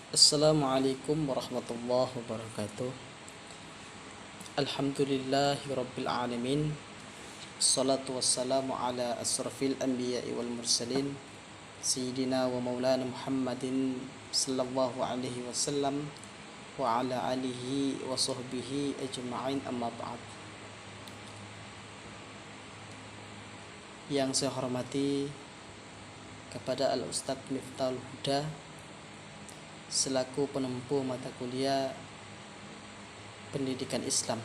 Assalamualaikum warahmatullahi wabarakatuh. Alhamdulillahirabbil alamin. Assalatu wassalamu ala asrafil anbiya'i wal mursalin sayyidina wa maulana Muhammadin sallallahu alaihi wasallam wa ala alihi wa sahbihi ajma'in, amma ba'd. Yang saya hormati kepada Al-Ustadz Miftahul Huda selaku penempuh mata kuliah pendidikan Islam.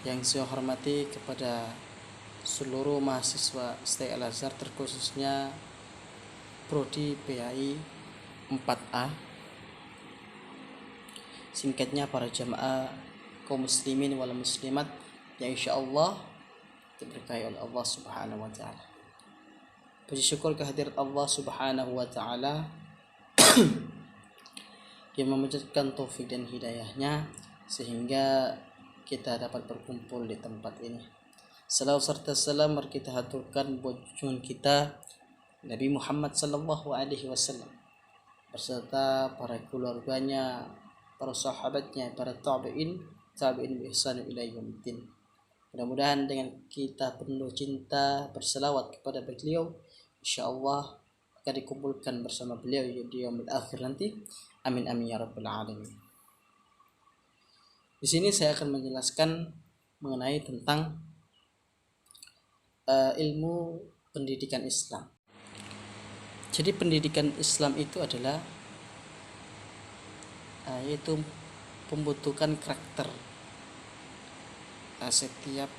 Yang saya hormati kepada seluruh mahasiswa STI Al-Azhar, terkhususnya Prodi PAI 4A, singkatnya para jamaah kaum muslimin wal muslimat yang insyaallah diberkahi oleh Allah Subhanahu wa taala. Puji syukur kehadirat Allah Subhanahu wa taala yang memanjatkan taufik dan hidayahnya sehingga kita dapat berkumpul di tempat ini. Salawat serta salam mari kita haturkan buat junjungan kita Nabi Muhammad sallallahu alaihi wasallam beserta para keluarganya, para sahabatnya, para tabi'in bi ihsan ila yaumiddin. Mudah-mudahan dengan kita penuh cinta berselawat kepada beliau, insyaallah akan dikumpulkan bersama beliau di yaumil akhir nanti. Amin amin ya rabbal alamin. Di sini saya akan menjelaskan mengenai tentang ilmu pendidikan Islam. Jadi pendidikan Islam itu adalah yaitu pembentukan karakter setiap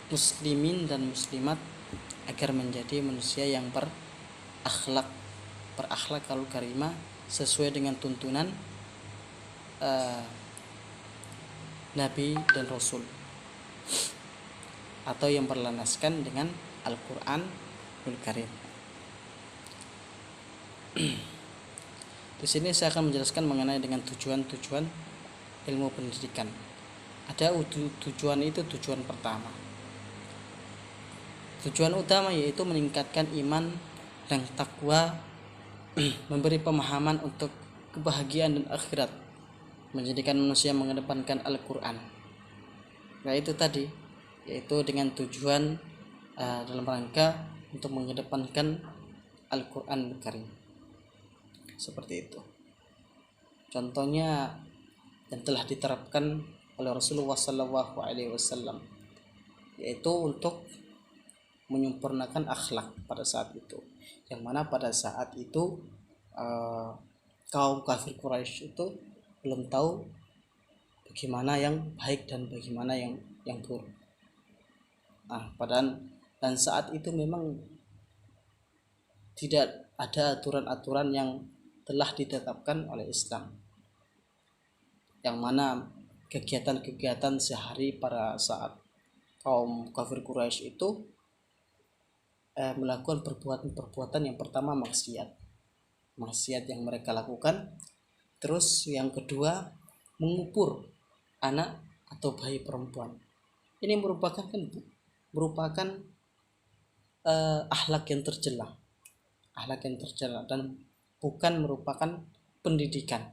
muslimin dan muslimat agar menjadi manusia yang berakhlakul karimah sesuai dengan tuntunan Nabi dan Rasul, atau yang berlandaskan dengan Al-Qur'anul Karim. Di sini saya akan menjelaskan mengenai dengan tujuan-tujuan ilmu pendidikan. Ada tujuan itu, tujuan pertama. Tujuan utama yaitu meningkatkan iman dan takwa, memberi pemahaman untuk kebahagiaan dan akhirat, menjadikan manusia mengedepankan Al-Quran. Nah itu tadi, yaitu dengan tujuan dalam rangka untuk mengedepankan Al-Quran Al-Karim. Seperti itu. Contohnya yang telah diterapkan oleh Rasulullah SAW, yaitu untuk menyempurnakan akhlak pada saat itu, yang mana pada saat itu kaum kafir Quraisy itu belum tahu bagaimana yang baik dan bagaimana yang buruk. Dan saat itu memang tidak ada aturan-aturan yang telah ditetapkan oleh Islam, yang mana kegiatan-kegiatan sehari pada saat kaum kafir Quraisy itu melakukan perbuatan yang pertama maksiat yang mereka lakukan. Terus yang kedua, mengupur anak atau bayi perempuan. Ini merupakan akhlak yang tercela dan bukan merupakan pendidikan.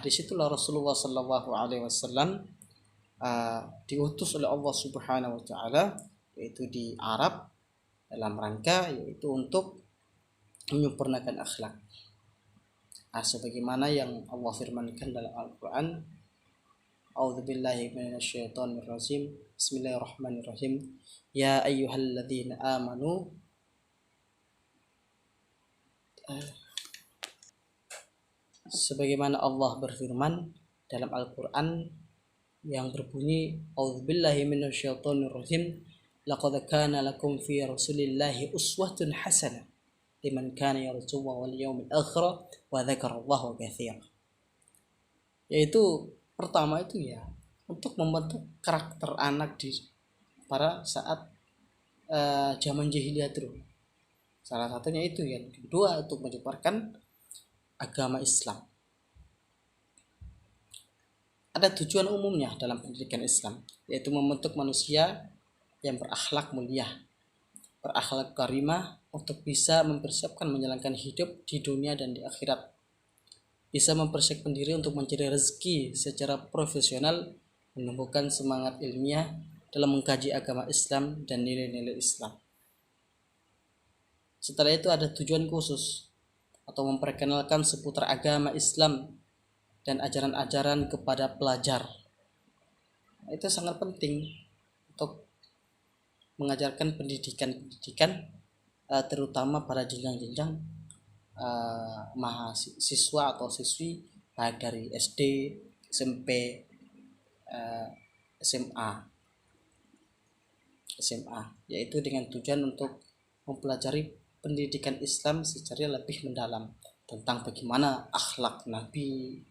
Disitulah Rasulullah SAW diutus oleh Allah Subhanahu wa taala, yaitu di Arab, dalam rangka yaitu untuk menyempurnakan akhlak. Sebagaimana yang Allah firmankan dalam Al-Quran, A'udzubillahi minasyaitonirrajim, Bismillahirrahmanirrahim, Ya ayyuhalladzina amanu sebagaimana Allah berfirman dalam Al-Quran yang berbunyi, A'udzubillahi minasyaitonirrajim, Laqad kana lakum fi rasulillahi uswatun hasanah liman kana yarjullaha wal yawmil akhir wa dzakarallaha katsiran. Yaitu pertama itu ya untuk membentuk karakter anak di pada saat zaman jahiliyah dulu. Salah satunya itu, yang kedua untuk menyebarkan agama Islam. Ada tujuan umumnya dalam pendidikan Islam, yaitu membentuk manusia yang berakhlak mulia, berakhlak karimah untuk bisa mempersiapkan menjalankan hidup di dunia dan di akhirat. Bisa mempersiapkan diri untuk mencari rezeki secara profesional, menumbuhkan semangat ilmiah dalam mengkaji agama Islam dan nilai-nilai Islam. Setelah itu ada tujuan khusus atau memperkenalkan seputar agama Islam dan ajaran-ajaran kepada pelajar. Itu sangat penting untuk mengajarkan pendidikan terutama pada jenjang-jenjang mahasiswa atau siswi baik dari SD, SMP, SMA, yaitu dengan tujuan untuk mempelajari pendidikan Islam secara lebih mendalam tentang bagaimana akhlak Nabi,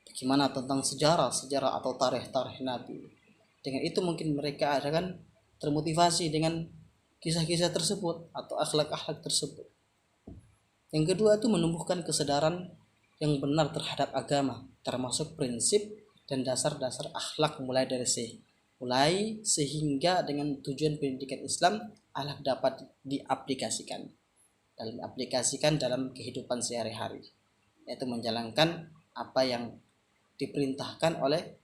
bagaimana tentang sejarah atau tarikh Nabi. Dengan itu mungkin mereka akan termotivasi dengan kisah-kisah tersebut atau akhlak-akhlak tersebut. Yang kedua itu menumbuhkan kesadaran yang benar terhadap agama, termasuk prinsip dan dasar-dasar akhlak sehingga dengan tujuan pendidikan Islam akhlak dapat diaplikasikan dalam kehidupan sehari-hari, yaitu menjalankan apa yang diperintahkan oleh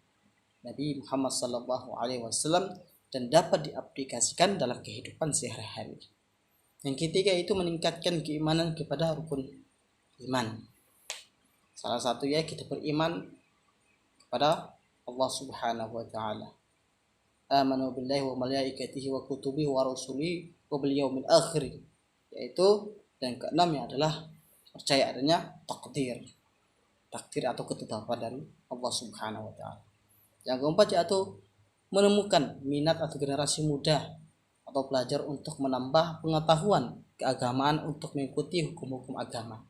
Nabi Muhammad SAW dan dapat diaplikasikan dalam kehidupan sehari-hari. Yang ketiga itu meningkatkan keimanan kepada rukun iman. Salah satunya kita beriman kepada Allah Subhanahu wa taala. Amanu billahi wa malaikatihi wa kutubihi wa rusulihi wa bil yaumil akhir. Yaitu dan keenamnya adalah percaya adanya takdir atau ketetapan dari Allah Subhanahu wa taala. Yang keempat yaitu menemukan minat atau generasi muda atau pelajar untuk menambah pengetahuan keagamaan untuk mengikuti hukum-hukum agama.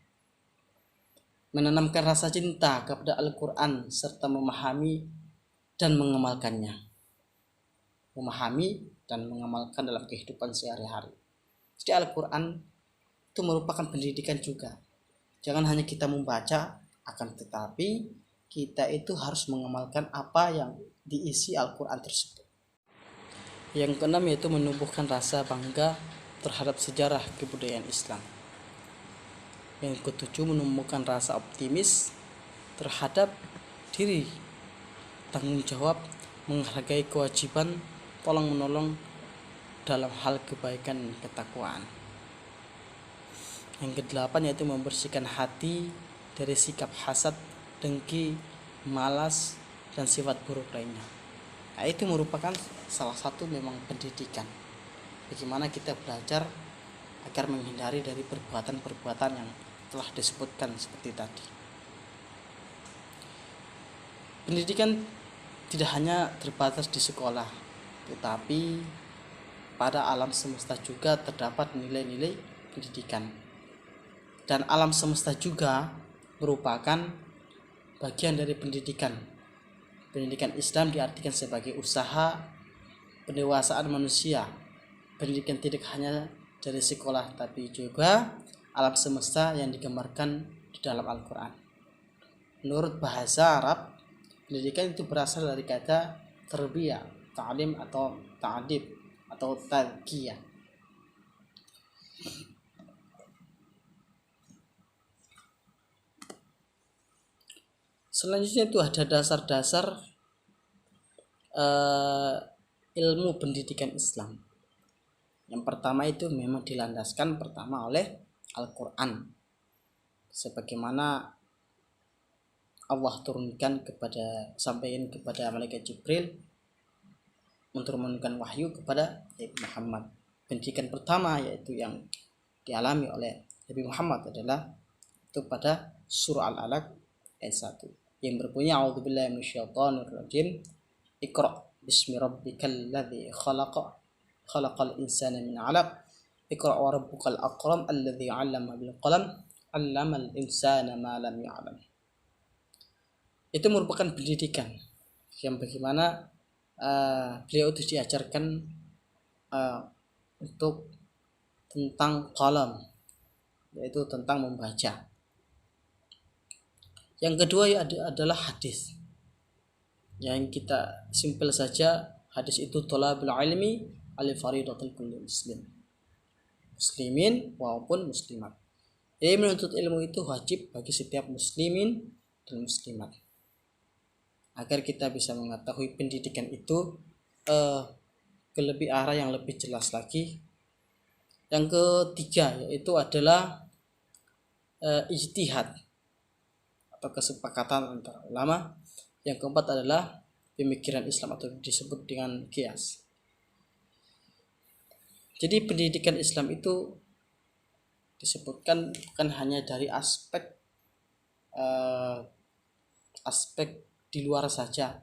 Menanamkan rasa cinta kepada Al-Quran serta memahami dan mengamalkannya. Memahami dan mengamalkan dalam kehidupan sehari-hari. Jadi Al-Quran itu merupakan pendidikan juga. Jangan hanya kita membaca, akan tetapi kita itu harus mengamalkan apa yang diisi Al-Quran tersebut. Yang keenam yaitu menumbuhkan rasa bangga terhadap sejarah kebudayaan Islam. Yang ketujuh menumbuhkan rasa optimis terhadap diri, tanggung jawab, menghargai kewajiban, tolong menolong dalam hal kebaikan dan ketakwaan. Yang kedelapan yaitu membersihkan hati dari sikap hasad, dengki, malas, dan sifat buruk lainnya. Nah, itu merupakan salah satu memang pendidikan. Bagaimana kita belajar agar menghindari dari perbuatan-perbuatan yang telah disebutkan seperti tadi. Pendidikan tidak hanya terbatas di sekolah, tetapi pada alam semesta juga terdapat nilai-nilai pendidikan. Dan alam semesta juga merupakan bagian dari pendidikan. Pendidikan Islam diartikan sebagai usaha pendewasaan manusia. Pendidikan tidak hanya dari sekolah, tapi juga alam semesta yang digambarkan di dalam Al-Quran. Menurut bahasa Arab, pendidikan itu berasal dari kata tarbiyah, ta'lim atau ta'dib atau tazkiyah. Selanjutnya itu ada dasar-dasar ilmu pendidikan Islam. Yang pertama itu memang dilandaskan pertama oleh Al-Quran, sebagaimana Allah turunkan sampaikan kepada malaikat Jibril untuk menurunkan wahyu kepada Nabi Muhammad. Pendidikan pertama yaitu yang dialami oleh Nabi Muhammad adalah itu pada surah Al-Alaq ayat 1 yang berbunyi a'udzubillahi minasyaitonirrajim iqra bismi rabbikal ladzi khalaqal insana min 'alaq iqra wa rabbukal akram alladzi 'allama bil qalam 'allamal insana ma lam ya'lam. Itu merupakan pendidikan yang bagaimana beliau itu diajarkan untuk tentang qalam, yaitu tentang membaca. Yang kedua adalah hadis. Yang kita simpel saja, hadis itu thalabul ilmi al-faridatul kulli muslim. muslimin maupun muslimat. Jadi menuntut ilmu itu wajib bagi setiap muslimin dan muslimat. Agar kita bisa mengetahui pendidikan itu ke lebih arah yang lebih jelas lagi. Yang ketiga yaitu adalah ijtihad atau kesepakatan antara ulama. Yang keempat adalah pemikiran Islam atau disebut dengan qiyas. Jadi pendidikan Islam itu disebutkan bukan hanya dari aspek di luar saja,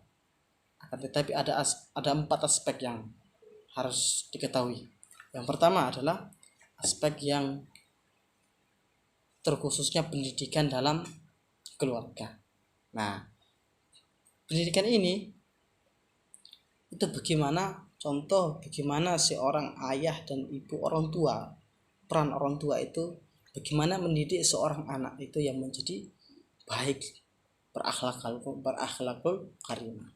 akan tetapi ada 4 aspek yang harus diketahui. Yang pertama adalah aspek yang terkhususnya pendidikan dalam keluarga. Nah, pendidikan ini itu bagaimana seorang ayah dan ibu, orang tua, peran orang tua itu bagaimana mendidik seorang anak itu yang menjadi baik, berakhlakul karimah.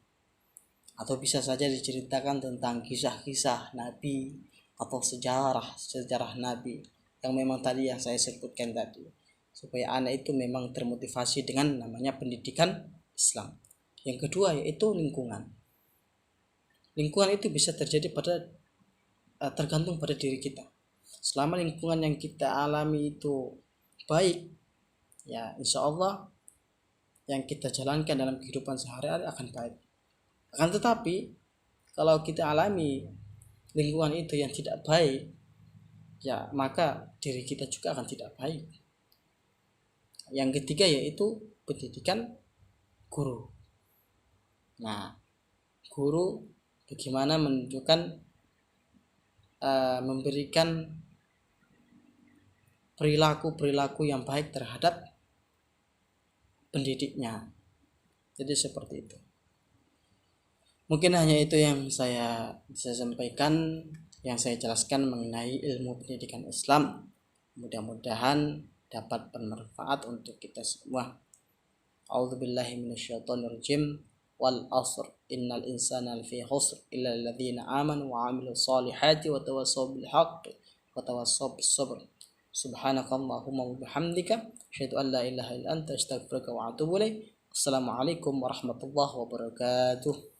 Atau bisa saja diceritakan tentang kisah-kisah Nabi atau sejarah Nabi yang memang tadi yang saya sebutkan tadi, supaya anak itu memang termotivasi dengan namanya pendidikan Islam. Yang kedua yaitu lingkungan. Lingkungan itu bisa terjadi tergantung pada diri kita. Selama lingkungan yang kita alami itu baik, ya insya Allah yang kita jalankan dalam kehidupan sehari-hari akan baik. Akan tetapi kalau kita alami lingkungan itu yang tidak baik, ya maka diri kita juga akan tidak baik. Yang ketiga yaitu pendidikan guru. Nah, guru bagaimana menunjukkan memberikan perilaku yang baik terhadap pendidiknya. Jadi seperti itu. Mungkin hanya itu yang saya bisa sampaikan, yang saya jelaskan mengenai ilmu pendidikan Islam. Mudah-mudahan dapat bermanfaat untuk kita semua. A'udzubillahi minasyaitonirrajim. Wal asr innal insana lafi khusr illa alladziina aamanu wa 'amilus shalihati wa tawassaw bil haqqi wa tawassaw bis sabr. Subhanakallahumma wa bihamdika asyhadu an la ilaha illa anta astaghfiruka wa atubu ilaik. Assalamualaikum warahmatullahi wabarakatuh.